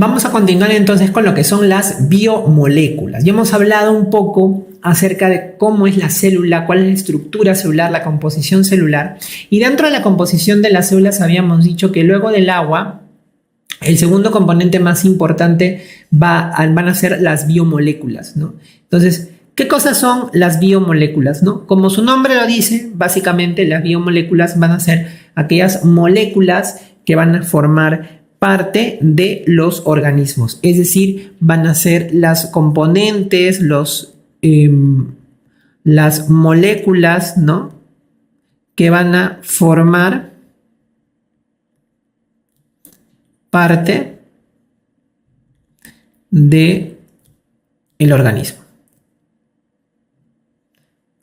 Vamos a continuar entonces con lo que son las biomoléculas. Ya hemos hablado un poco acerca de cómo es la célula, cuál es la estructura celular, la composición celular. Y dentro de la composición de las células habíamos dicho que luego del agua, el segundo componente más importante van a ser las biomoléculas, ¿no? Entonces, ¿qué cosas son las biomoléculas, no? Como su nombre lo dice, básicamente las biomoléculas van a ser aquellas moléculas que van a formar parte de los organismos, es decir, van a ser las componentes, las moléculas, ¿no? Que van a formar parte de el organismo.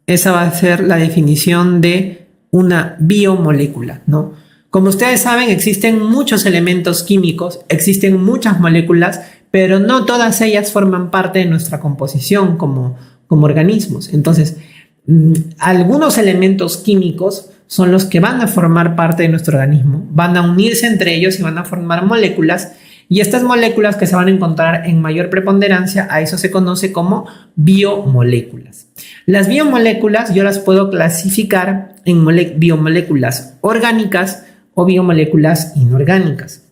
Esa va a ser la definición de una biomolécula, ¿no? Como ustedes saben, existen muchos elementos químicos, existen muchas moléculas, pero no todas ellas forman parte de nuestra composición como organismos. Entonces, algunos elementos químicos son los que van a formar parte de nuestro organismo, van a unirse entre ellos y van a formar moléculas, y estas moléculas que se van a encontrar en mayor preponderancia, a eso se conoce como biomoléculas. Las biomoléculas yo las puedo clasificar en biomoléculas orgánicas o biomoléculas inorgánicas.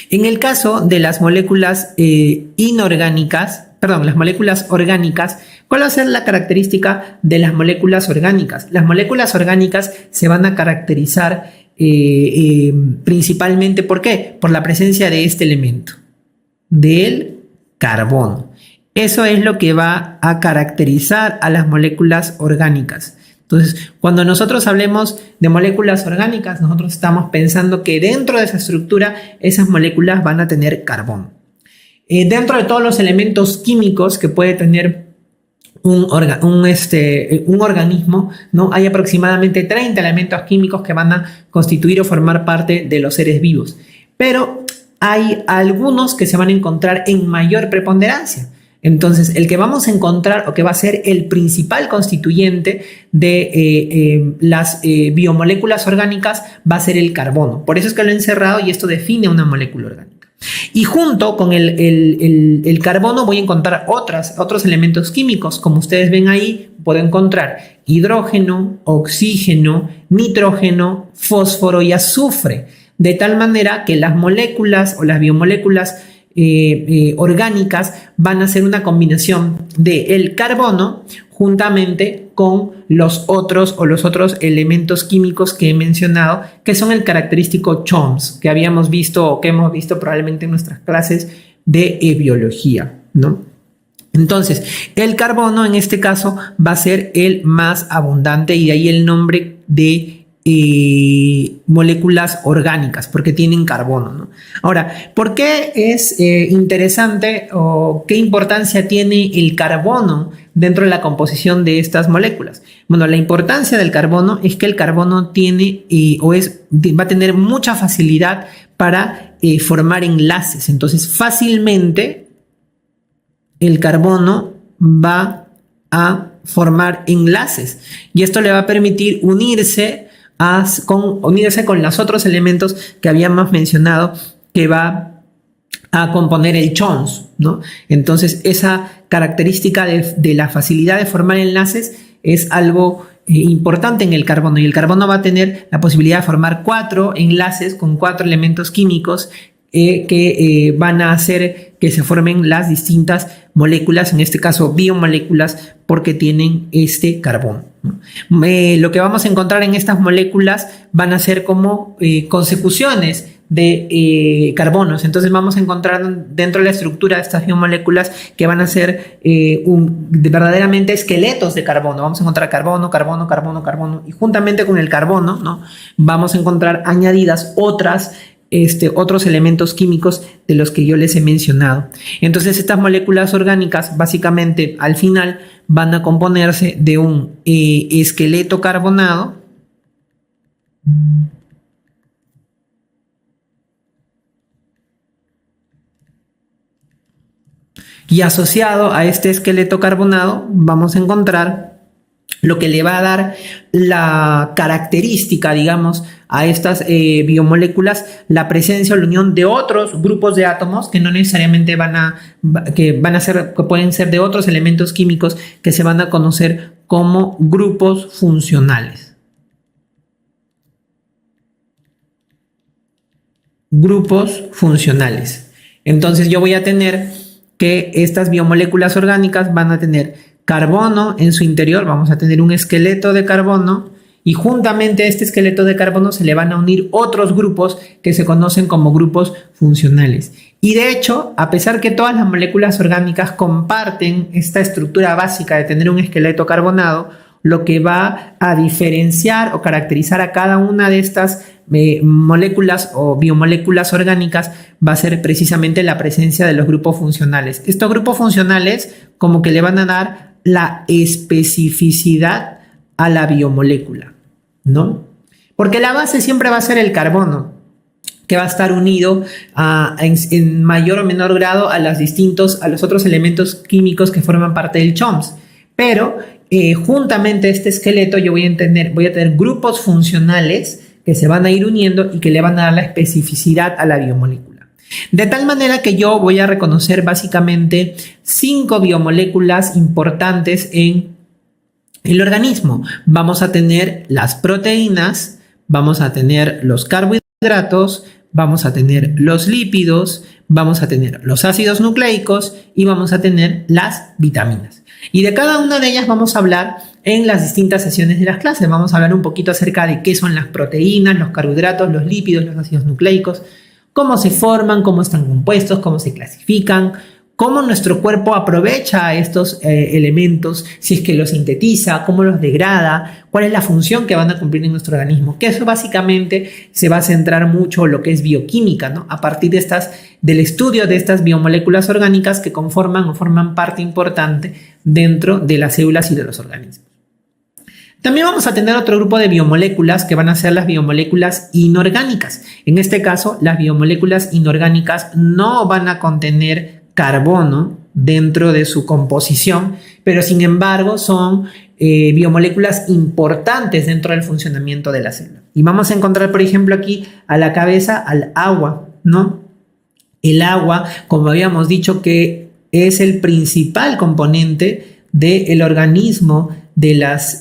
En el caso de las moléculas las moléculas orgánicas, ¿cuál va a ser la característica de las moléculas orgánicas? Las moléculas orgánicas se van a caracterizar principalmente, ¿por qué? Por la presencia de este elemento, del carbono. Eso es lo que va a caracterizar a las moléculas orgánicas. Entonces, cuando nosotros hablemos de moléculas orgánicas, nosotros estamos pensando que dentro de esa estructura, esas moléculas van a tener carbono. Dentro de todos los elementos químicos que puede tener un organismo, ¿no? Hay aproximadamente 30 elementos químicos que van a constituir o formar parte de los seres vivos. Pero hay algunos que se van a encontrar en mayor preponderancia. Entonces, el que vamos a encontrar o que va a ser el principal constituyente de las biomoléculas orgánicas va a ser el carbono. Por eso es que lo he encerrado y esto define una molécula orgánica. Y junto con el carbono voy a encontrar otros elementos químicos. Como ustedes ven ahí, puedo encontrar hidrógeno, oxígeno, nitrógeno, fósforo y azufre. De tal manera que las moléculas o las biomoléculas orgánicas van a ser una combinación del carbono juntamente con los otros elementos químicos que he mencionado, que son el característico CHOMS, que habíamos visto o que hemos visto probablemente en nuestras clases de biología, ¿no? Entonces, el carbono en este caso va a ser el más abundante y de ahí el nombre de moléculas orgánicas, porque tienen carbono, ¿no? Ahora, ¿por qué es interesante o qué importancia tiene el carbono dentro de la composición de estas moléculas? Bueno, la importancia del carbono es que el carbono va a tener mucha facilidad para formar enlaces. Entonces, fácilmente el carbono va a formar enlaces y esto le va a permitir unirse con los otros elementos que habíamos mencionado que va a componer el CHOMS, ¿no? Entonces, esa característica de la facilidad de formar enlaces es algo importante en el carbono, y el carbono va a tener la posibilidad de formar 4 enlaces con 4 elementos químicos que van a hacer que se formen las distintas moléculas, en este caso biomoléculas, porque tienen este carbono, ¿no? Lo que vamos a encontrar en estas moléculas van a ser como consecuciones de carbonos. Entonces vamos a encontrar dentro de la estructura de estas biomoléculas que van a ser verdaderamente esqueletos de carbono. Vamos a encontrar carbono, carbono, carbono, carbono, y juntamente con el carbono, ¿no? Vamos a encontrar añadidas otros elementos químicos de los que yo les he mencionado. Entonces, estas moléculas orgánicas básicamente al final van a componerse de un esqueleto carbonado y asociado a este esqueleto carbonado vamos a encontrar lo que le va a dar la característica, digamos, a estas biomoléculas, la presencia o la unión de otros grupos de átomos que no necesariamente que pueden ser de otros elementos químicos que se van a conocer como grupos funcionales. Grupos funcionales. Entonces yo voy a tener que estas biomoléculas orgánicas van a tener carbono en su interior, vamos a tener un esqueleto de carbono y juntamente a este esqueleto de carbono se le van a unir otros grupos que se conocen como grupos funcionales. Y de hecho, a pesar que todas las moléculas orgánicas comparten esta estructura básica de tener un esqueleto carbonado, lo que va a diferenciar o caracterizar a cada una de estas moléculas o biomoléculas orgánicas va a ser precisamente la presencia de los grupos funcionales. Estos grupos funcionales como que le van a dar la especificidad a la biomolécula, ¿no? Porque la base siempre va a ser el carbono, que va a estar unido en mayor o menor grado a los otros elementos químicos que forman parte del CHOMS. Pero juntamente a este esqueleto yo voy a tener grupos funcionales que se van a ir uniendo y que le van a dar la especificidad a la biomolécula. De tal manera que yo voy a reconocer básicamente 5 biomoléculas importantes en el organismo. Vamos a tener las proteínas, vamos a tener los carbohidratos, vamos a tener los lípidos, vamos a tener los ácidos nucleicos y vamos a tener las vitaminas. Y de cada una de ellas vamos a hablar en las distintas sesiones de las clases. Vamos a hablar un poquito acerca de qué son las proteínas, los carbohidratos, los lípidos, los ácidos nucleicos, cómo se forman, cómo están compuestos, cómo se clasifican, cómo nuestro cuerpo aprovecha estos elementos, si es que los sintetiza, cómo los degrada, cuál es la función que van a cumplir en nuestro organismo, que eso básicamente se va a centrar mucho en lo que es bioquímica, ¿no? A partir del estudio de estas biomoléculas orgánicas que conforman o forman parte importante dentro de las células y de los organismos. También vamos a tener otro grupo de biomoléculas que van a ser las biomoléculas inorgánicas. En este caso, las biomoléculas inorgánicas no van a contener carbono dentro de su composición, pero sin embargo son biomoléculas importantes dentro del funcionamiento de la célula. Y vamos a encontrar, por ejemplo, aquí a la cabeza al agua, ¿no? El agua, como habíamos dicho, que es el principal componente del organismo, de las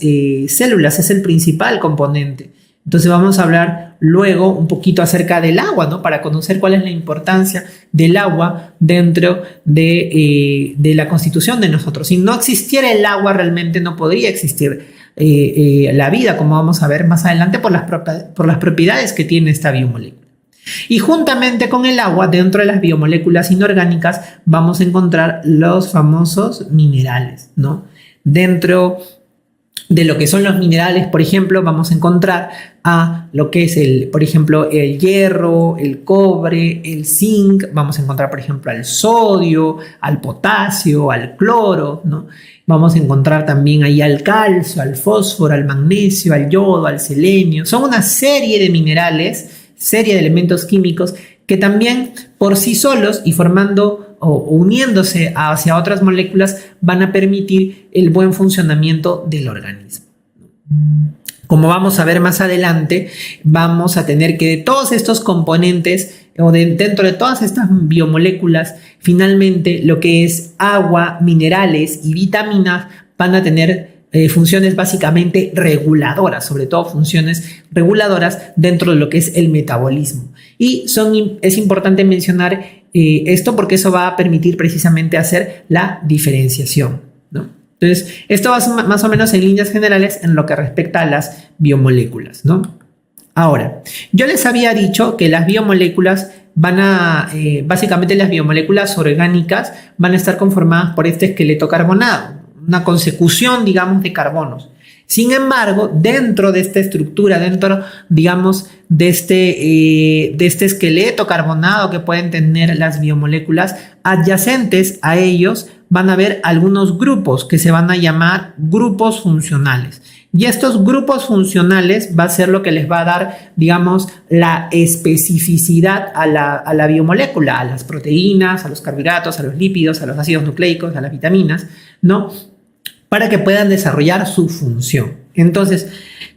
células, es el principal componente. Entonces vamos a hablar luego un poquito acerca del agua, ¿no? Para conocer cuál es la importancia del agua dentro de la constitución de nosotros. Si no existiera el agua, realmente no podría existir la vida, como vamos a ver más adelante, por las propiedades que tiene esta biomolécula. Y juntamente con el agua, dentro de las biomoléculas inorgánicas, vamos a encontrar los famosos minerales, ¿no? Dentro de lo que son los minerales, por ejemplo, vamos a encontrar a lo que es por ejemplo, el hierro, el cobre, el zinc, vamos a encontrar, por ejemplo, al sodio, al potasio, al cloro, ¿no? Vamos a encontrar también ahí al calcio, al fósforo, al magnesio, al yodo, al selenio. Son una serie de minerales, serie de elementos químicos que también por sí solos y formando o uniéndose hacia otras moléculas van a permitir el buen funcionamiento del organismo. Como vamos a ver más adelante, vamos a tener que de todos estos componentes o dentro de todas estas biomoléculas, finalmente lo que es agua, minerales y vitaminas van a tener funciones básicamente reguladoras, sobre todo funciones reguladoras dentro de lo que es el metabolismo. Y es importante mencionar esto porque eso va a permitir precisamente hacer la diferenciación, ¿no? Entonces, esto va más o menos en líneas generales en lo que respecta a las biomoléculas, ¿no? Ahora, yo les había dicho que las biomoléculas básicamente las biomoléculas orgánicas van a estar conformadas por este esqueleto carbonado, una consecución, digamos, de carbonos. Sin embargo, dentro de esta estructura, dentro, digamos, de este esqueleto carbonado que pueden tener las biomoléculas, adyacentes a ellos van a haber algunos grupos que se van a llamar grupos funcionales. Y estos grupos funcionales va a ser lo que les va a dar, digamos, la especificidad a la biomolécula, a las proteínas, a los carbohidratos, a los lípidos, a los ácidos nucleicos, a las vitaminas, ¿no? para que puedan desarrollar su función. Entonces,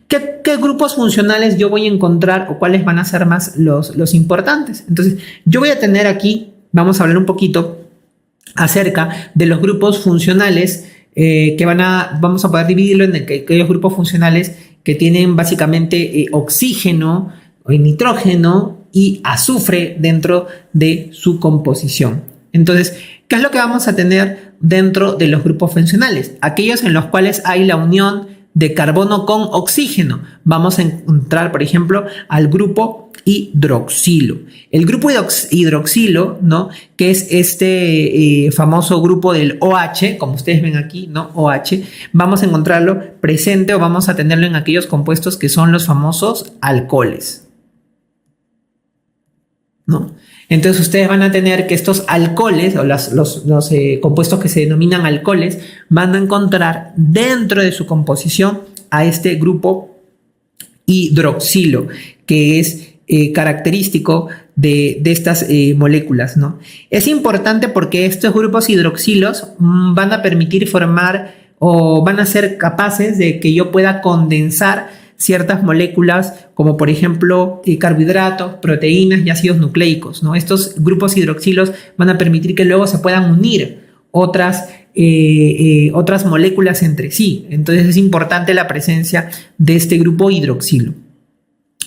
¿qué grupos funcionales yo voy a encontrar o cuáles van a ser más los importantes? Entonces, yo voy a tener aquí, vamos a hablar un poquito acerca de los grupos funcionales vamos a poder dividirlo en aquellos grupos funcionales que tienen básicamente oxígeno, nitrógeno y azufre dentro de su composición. Entonces, ¿qué es lo que vamos a tener dentro de los grupos funcionales? Aquellos en los cuales hay la unión de carbono con oxígeno. Vamos a encontrar, por ejemplo, al grupo hidroxilo. El grupo hidroxilo, ¿no? Que es este famoso grupo del OH, como ustedes ven aquí, ¿no? OH, vamos a encontrarlo presente o vamos a tenerlo en aquellos compuestos que son los famosos alcoholes, ¿no? Entonces ustedes van a tener que estos alcoholes o los compuestos que se denominan alcoholes van a encontrar dentro de su composición a este grupo hidroxilo, que es característico de estas moléculas, ¿no? Es importante porque estos grupos hidroxilos van a permitir formar o van a ser capaces de que yo pueda condensar ciertas moléculas como por ejemplo carbohidratos, proteínas y ácidos nucleicos, ¿no? Estos grupos hidroxilos van a permitir que luego se puedan unir otras moléculas entre sí. Entonces es importante la presencia de este grupo hidroxilo.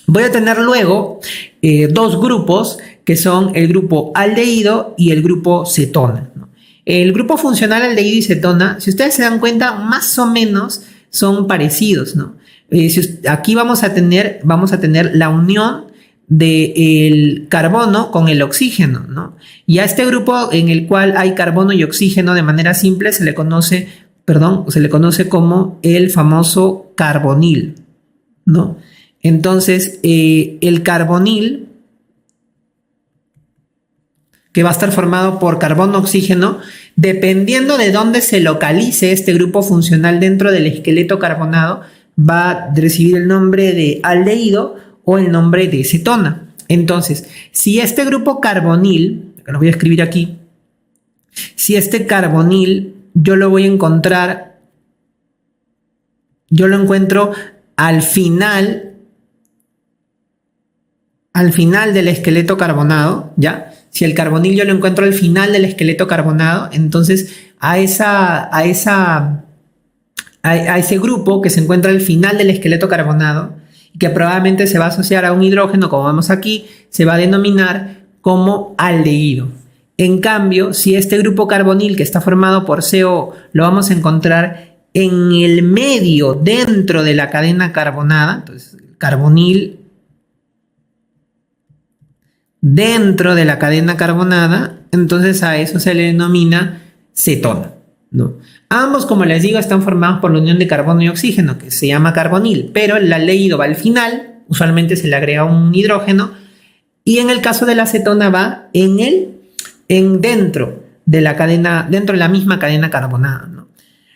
Voy a tener luego dos grupos que son el grupo aldehído y el grupo cetona, ¿no? El grupo funcional aldehído y cetona, si ustedes se dan cuenta, más o menos son parecidos, ¿no? Aquí vamos a tener la unión del carbono con el oxígeno, ¿no? Y a este grupo en el cual hay carbono y oxígeno de manera simple se le conoce como el famoso carbonil, ¿no? Entonces, el carbonil, que va a estar formado por carbono, oxígeno, dependiendo de dónde se localice este grupo funcional dentro del esqueleto carbonado, va a recibir el nombre de aldehído o el nombre de cetona. Entonces, si este grupo carbonil, que lo voy a escribir aquí, si este carbonil yo lo encuentro al final del esqueleto carbonado, ¿ya? Si el carbonil yo lo encuentro al final del esqueleto carbonado, entonces a ese grupo que se encuentra al final del esqueleto carbonado y que probablemente se va a asociar a un hidrógeno, como vemos aquí, se va a denominar como aldehído. En cambio, si este grupo carbonil que está formado por CO lo vamos a encontrar en el medio dentro de la cadena carbonada, entonces carbonil dentro de la cadena carbonada, entonces a eso se le denomina cetona, ¿no? Ambos, como les digo, están formados por la unión de carbono y oxígeno, que se llama carbonil, pero el aldehído va al final, usualmente se le agrega un hidrógeno, y en el caso de la cetona va dentro de la misma cadena carbonada, ¿no?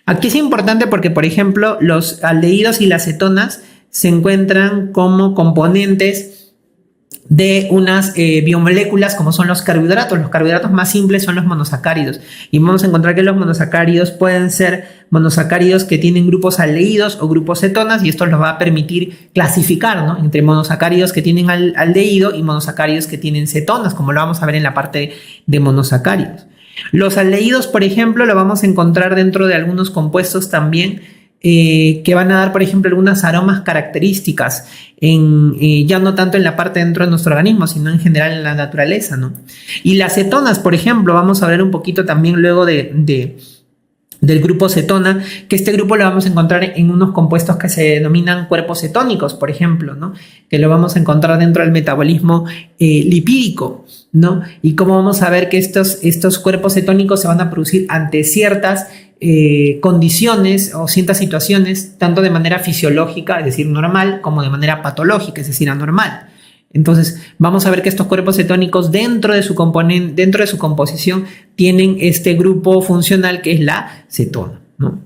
Aquí es importante porque, por ejemplo, los aldehídos y las cetonas se encuentran como componentes de unas biomoléculas como son los carbohidratos. Los carbohidratos más simples son los monosacáridos y vamos a encontrar que los monosacáridos pueden ser monosacáridos que tienen grupos aldehídos o grupos cetonas y esto nos va a permitir clasificar, ¿no?, entre monosacáridos que tienen aldehído y monosacáridos que tienen cetonas, como lo vamos a ver en la parte de monosacáridos. Los aldehídos, por ejemplo, lo vamos a encontrar dentro de algunos compuestos también que van a dar, por ejemplo, algunas aromas características, ya no tanto en la parte dentro de nuestro organismo, sino en general en la naturaleza, ¿no? Y las cetonas, por ejemplo, vamos a ver un poquito también luego del grupo cetona, que este grupo lo vamos a encontrar en unos compuestos que se denominan cuerpos cetónicos, por ejemplo, ¿no?, que lo vamos a encontrar dentro del metabolismo lipídico, ¿no? Y cómo vamos a ver que estos cuerpos cetónicos se van a producir ante ciertas condiciones o ciertas situaciones, tanto de manera fisiológica, es decir, normal, como de manera patológica, es decir, anormal. Entonces, vamos a ver que estos cuerpos cetónicos dentro de su composición tienen este grupo funcional que es la cetona, ¿no?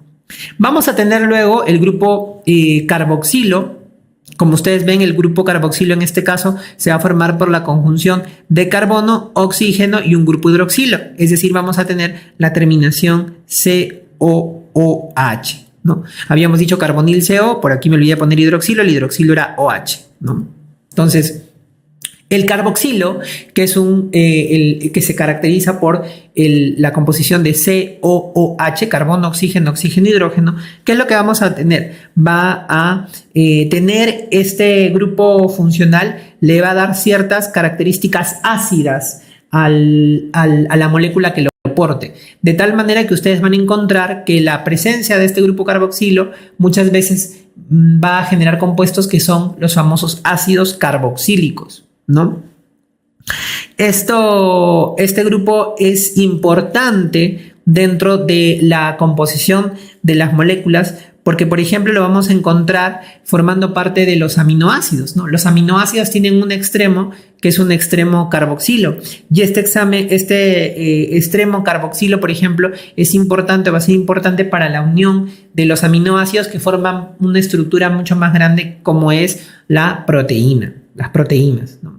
Vamos a tener luego el grupo carboxilo. Como ustedes ven, el grupo carboxilo en este caso se va a formar por la conjunción de carbono, oxígeno y un grupo hidroxilo. Es decir, vamos a tener la terminación COO, OH, ¿no? Habíamos dicho carbonil CO, por aquí me olvidé poner hidroxilo, el hidroxilo era OH, ¿no? Entonces, el carboxilo, que es el que se caracteriza por la composición de COOH, carbono, oxígeno, oxígeno, hidrógeno, ¿qué es lo que vamos a tener? Va a tener este grupo funcional, le va a dar ciertas características ácidas a la molécula que lo aporte, de tal manera que ustedes van a encontrar que la presencia de este grupo carboxilo muchas veces va a generar compuestos que son los famosos ácidos carboxílicos, ¿no? Este grupo es importante dentro de la composición de las moléculas porque, por ejemplo, lo vamos a encontrar formando parte de los aminoácidos, ¿no? Los aminoácidos tienen un extremo que es un extremo carboxilo y este extremo carboxilo, por ejemplo, es importante, va a ser importante para la unión de los aminoácidos que forman una estructura mucho más grande como es la proteína, las proteínas, ¿no?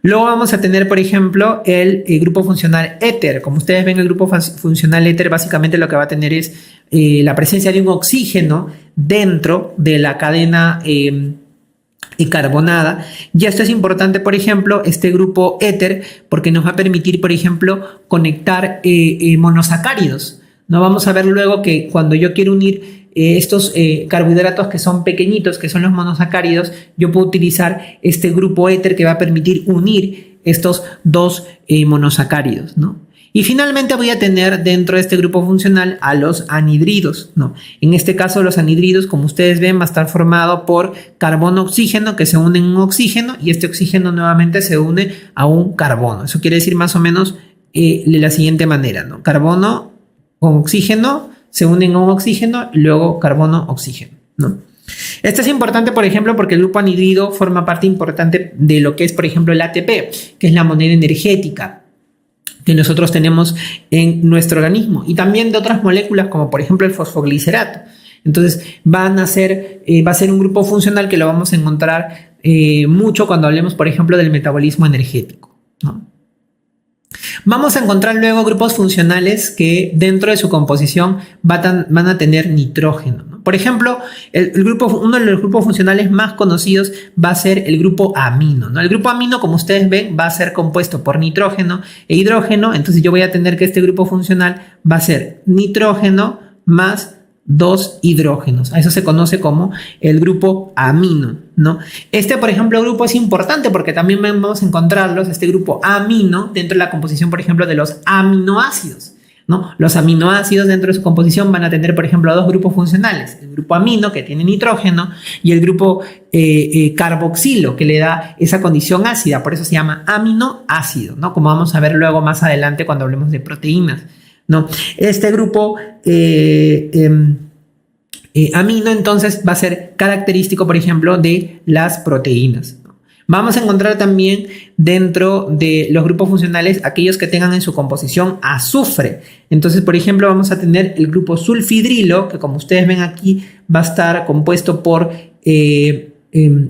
Luego vamos a tener, por ejemplo, el grupo funcional éter. Como ustedes ven, el grupo funcional éter básicamente lo que va a tener es la presencia de un oxígeno dentro de la cadena carbonada. Y esto es importante, por ejemplo, este grupo éter, porque nos va a permitir, por ejemplo, conectar monosacáridos. No vamos a ver luego que cuando yo quiero unir estos carbohidratos que son pequeñitos, que son los monosacáridos, yo puedo utilizar este grupo éter que va a permitir unir estos dos monosacáridos, ¿no? Y finalmente voy a tener dentro de este grupo funcional a los anhidridos, ¿no? En este caso los anhidridos, como ustedes ven, va a estar formado por carbono-oxígeno que se unen en un oxígeno y este oxígeno nuevamente se une a un carbono. Eso quiere decir más o menos de la siguiente manera, ¿no? Carbono con oxígeno se unen a un oxígeno y luego carbono-oxígeno, ¿no? Esto es importante, por ejemplo, porque el grupo anhidrido forma parte importante de lo que es, por ejemplo, el ATP, que es la moneda energética que nosotros tenemos en nuestro organismo y también de otras moléculas como, por ejemplo, el fosfoglicerato. Entonces, va a ser un grupo funcional que lo vamos a encontrar mucho cuando hablemos, por ejemplo, del metabolismo energético, ¿no? Vamos a encontrar luego grupos funcionales que dentro de su composición van a tener nitrógeno, ¿no? Por ejemplo, uno de los grupos funcionales más conocidos va a ser el grupo amino, ¿no? El grupo amino, como ustedes ven, va a ser compuesto por nitrógeno e hidrógeno. Entonces yo voy a tener que este grupo funcional va a ser nitrógeno más 2 hidrógenos. A eso se conoce como el grupo amino, ¿no? Este, por ejemplo, grupo es importante porque también vamos a encontrarlos, este grupo amino, dentro de la composición, por ejemplo, de los aminoácidos, ¿no? Los aminoácidos dentro de su composición van a tener, por ejemplo, dos grupos funcionales. El grupo amino, que tiene nitrógeno, y el grupo carboxilo, que le da esa condición ácida. Por eso se llama aminoácido, ¿no? Como vamos a ver luego más adelante cuando hablemos de proteínas, ¿no? Este grupo amino entonces va a ser característico, por ejemplo, de las proteínas, ¿no? Vamos a encontrar también dentro de los grupos funcionales aquellos que tengan en su composición azufre. Entonces, por ejemplo, vamos a tener el grupo sulfidrilo, que como ustedes ven aquí va a estar compuesto por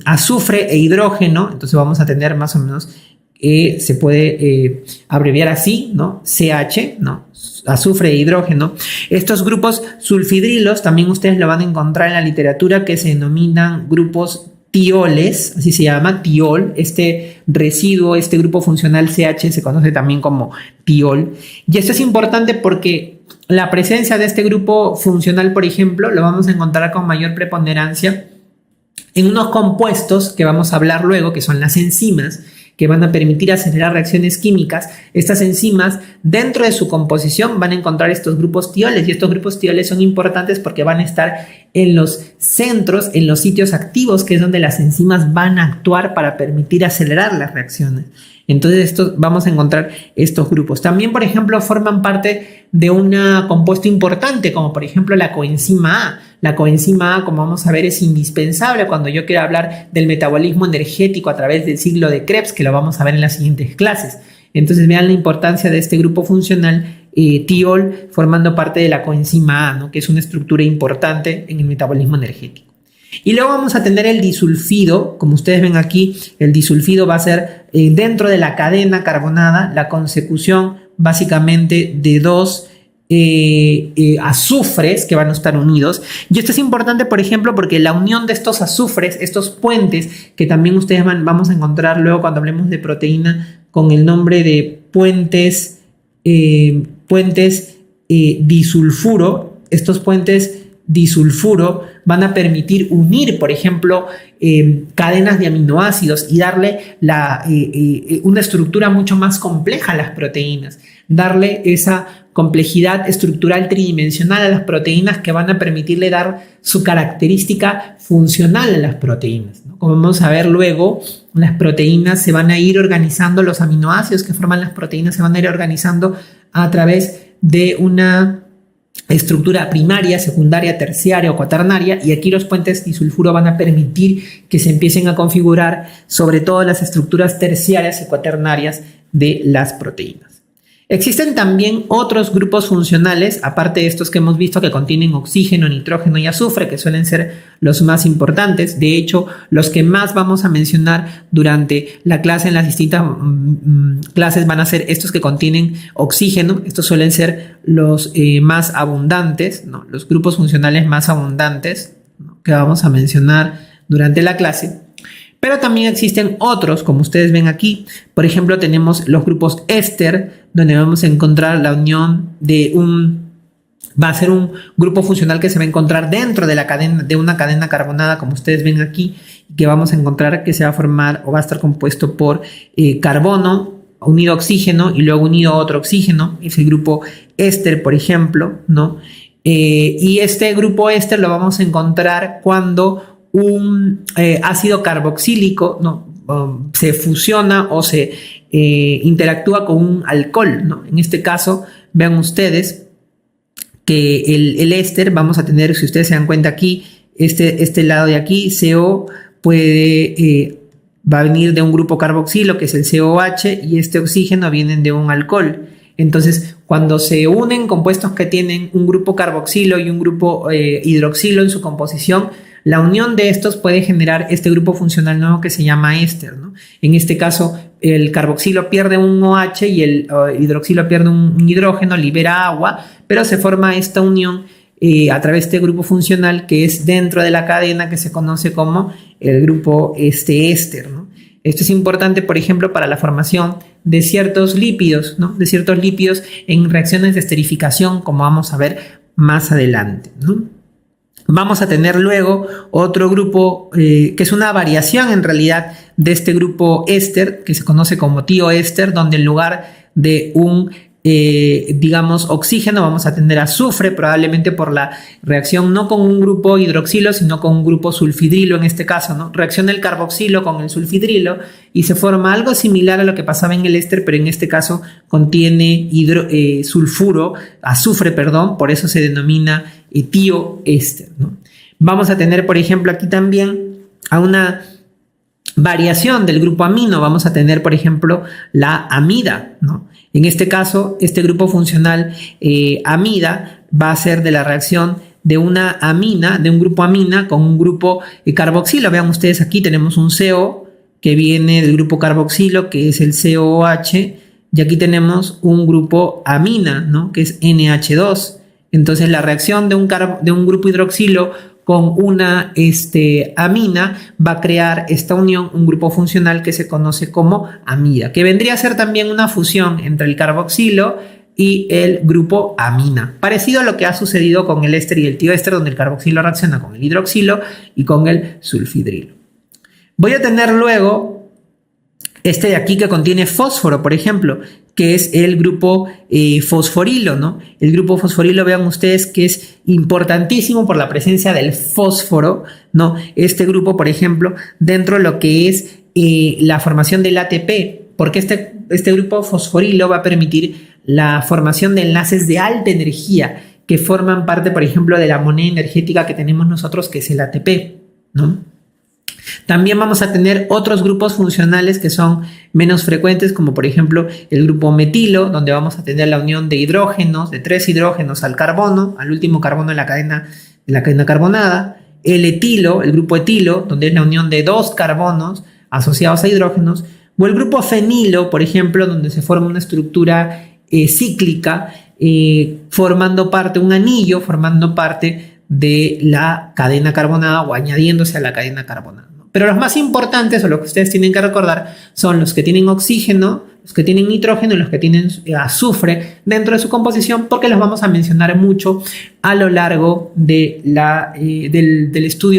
azufre e hidrógeno. Entonces vamos a tener más o menos se puede abreviar así, ¿no? CH, ¿no? Azufre e hidrógeno. Estos grupos sulfidrilos también ustedes lo van a encontrar en la literatura, que se denominan grupos tioles, así se llama, tiol. Este residuo, este grupo funcional CH se conoce también como tiol. Y esto es importante porque la presencia de este grupo funcional, por ejemplo, lo vamos a encontrar con mayor preponderancia en unos compuestos que vamos a hablar luego, que son las enzimas, que van a permitir acelerar reacciones químicas. Estas enzimas, dentro de su composición, van a encontrar estos grupos tioles, y estos grupos tioles son importantes porque van a estar en los centros, en los sitios activos, que es donde las enzimas van a actuar para permitir acelerar las reacciones. Entonces vamos a encontrar estos grupos. También, por ejemplo, forman parte de un compuesto importante, como por ejemplo la coenzima A. La coenzima A, como vamos a ver, es indispensable cuando yo quiero hablar del metabolismo energético a través del ciclo de Krebs, que lo vamos a ver en las siguientes clases. Entonces vean la importancia de este grupo funcional tiol formando parte de la coenzima A, ¿no? Que es una estructura importante en el metabolismo energético. Y luego vamos a tener el disulfido. Como ustedes ven aquí, el disulfido va a ser dentro de la cadena carbonada la consecución básicamente de dos azufres que van a estar unidos. Y esto es importante, por ejemplo, porque la unión de estos azufres, estos puentes, que también ustedes vamos a encontrar luego cuando hablemos de proteína con el nombre de puentes disulfuro, estos puentes disulfuro van a permitir unir, por ejemplo, cadenas de aminoácidos y darle una estructura mucho más compleja a las proteínas, darle esa complejidad estructural tridimensional a las proteínas que van a permitirle dar su característica funcional a las proteínas, ¿no? Como vamos a ver luego, las proteínas se van a ir organizando, los aminoácidos que forman las proteínas se van a ir organizando a través de una estructura primaria, secundaria, terciaria o cuaternaria, y aquí los puentes disulfuro van a permitir que se empiecen a configurar sobre todo las estructuras terciarias y cuaternarias de las proteínas. Existen también otros grupos funcionales, aparte de estos que hemos visto, que contienen oxígeno, nitrógeno y azufre, que suelen ser los más importantes. De hecho, los que más vamos a mencionar durante la clase, en las distintas clases, van a ser estos que contienen oxígeno. Estos suelen ser los más abundantes, ¿no? Los grupos funcionales más abundantes, ¿no?, que vamos a mencionar durante la clase. Pero también existen otros, como ustedes ven aquí. Por ejemplo, tenemos los grupos éster, donde vamos a encontrar la unión de va a ser un grupo funcional que se va a encontrar dentro de una cadena carbonada, como ustedes ven aquí, que vamos a encontrar que se va a formar o va a estar compuesto por carbono unido a oxígeno y luego unido a otro oxígeno. Es el grupo éster, por ejemplo, ¿no? Y este grupo éster lo vamos a encontrar cuando un ácido carboxílico, ¿no?, se fusiona o se interactúa con un alcohol, ¿no? En este caso, vean ustedes que el éster, vamos a tener, si ustedes se dan cuenta aquí, este lado de aquí, CO, va a venir de un grupo carboxilo, que es el COH, y este oxígeno vienen de un alcohol. Entonces, cuando se unen compuestos que tienen un grupo carboxilo y un grupo hidroxilo en su composición, la unión de estos puede generar este grupo funcional nuevo que se llama éster, ¿no? En este caso, el carboxilo pierde un OH y el hidroxilo pierde un hidrógeno, libera agua, pero se forma esta unión a través de este grupo funcional que es dentro de la cadena, que se conoce como el grupo éster, ¿no? Esto es importante, por ejemplo, para la formación de ciertos lípidos, ¿no?, de ciertos lípidos en reacciones de esterificación, como vamos a ver más adelante, ¿no? Vamos a tener luego otro grupo que es una variación en realidad de este grupo éster, que se conoce como tioéster, donde en lugar de un oxígeno, vamos a tener azufre, probablemente por la reacción no con un grupo hidroxilo, sino con un grupo sulfidrilo en este caso, ¿no? Reacciona el carboxilo con el sulfidrilo y se forma algo similar a lo que pasaba en el éster, pero en este caso contiene azufre, por eso se denomina tioéster, ¿no? Vamos a tener, por ejemplo, aquí también a una variación del grupo amino. Vamos a tener, por ejemplo, la amida, ¿no? En este caso, este grupo funcional amida va a ser de la reacción de una amina, de un grupo amina con un grupo carboxilo. Vean ustedes aquí tenemos un CO que viene del grupo carboxilo, que es el COOH, y aquí tenemos un grupo amina, ¿no?, que es NH2. Entonces, la reacción de un grupo hidroxilo con una amina va a crear esta unión, un grupo funcional que se conoce como amida, que vendría a ser también una fusión entre el carboxilo y el grupo amina, parecido a lo que ha sucedido con el éster y el tioéster, donde el carboxilo reacciona con el hidroxilo y con el sulfidrilo. Voy a tener luego este de aquí que contiene fósforo, por ejemplo, que es el grupo fosforilo, ¿no? El grupo fosforilo, vean ustedes que es importantísimo por la presencia del fósforo, ¿no? Este grupo, por ejemplo, dentro de lo que es la formación del ATP, porque este grupo fosforilo va a permitir la formación de enlaces de alta energía que forman parte, por ejemplo, de la moneda energética que tenemos nosotros, que es el ATP, ¿no? También vamos a tener otros grupos funcionales que son menos frecuentes, como por ejemplo el grupo metilo, donde vamos a tener la unión de hidrógenos, de 3 hidrógenos al carbono, al último carbono de la cadena carbonada. El etilo, el grupo etilo, donde es la unión de 2 carbonos asociados a hidrógenos. O el grupo fenilo, por ejemplo, donde se forma una estructura cíclica formando parte, un anillo formando parte de la cadena carbonada o añadiéndose a la cadena carbonada, ¿no? Pero los más importantes o los que ustedes tienen que recordar son los que tienen oxígeno, los que tienen nitrógeno y los que tienen azufre dentro de su composición, porque los vamos a mencionar mucho a lo largo de del estudio